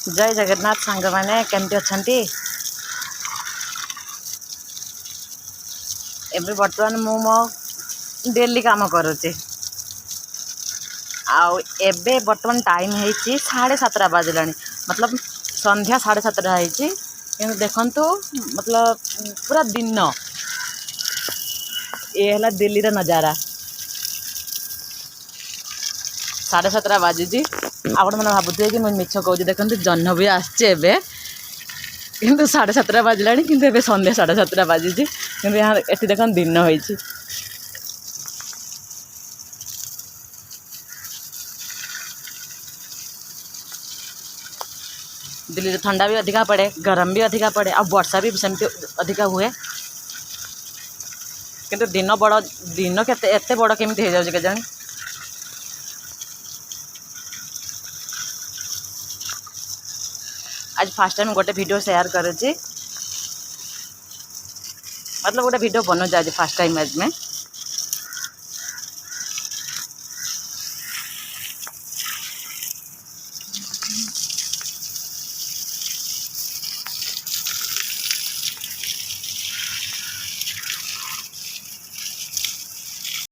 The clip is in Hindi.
जय जगन्नाथ सांग मैंने केमती अच्छी एबे बर्तमान मु मो डेली काम करुचे आबे बर्तमान टाइम है 7:30 बाजिला मतलब संध्या 7:30 है कि देखु मतलब पूरा दिन ये है दिल्ली रा नजारा 7:30 बाजी आपण मैंने भावुए कि मुझे मिछ कौच देखते जह्न भी आसचे किंतु 7:30 बाजिला कि संध्या 7:30 बाजी कि यहाँ ये देख दिन होती दिल्ली में ठंडा भी अधिका पड़े गरम भी अधिका पड़े आ वर्षा भी सेमती अधिका हुए किंतु दिन बड़ दिन के बड़ केमती हो जाए केजानी आज फास्ट टाइम गोटे वीडियो शेयर करुँची मतलब गोटे वीडियो बनाऊँ आज फास्ट टाइम आज में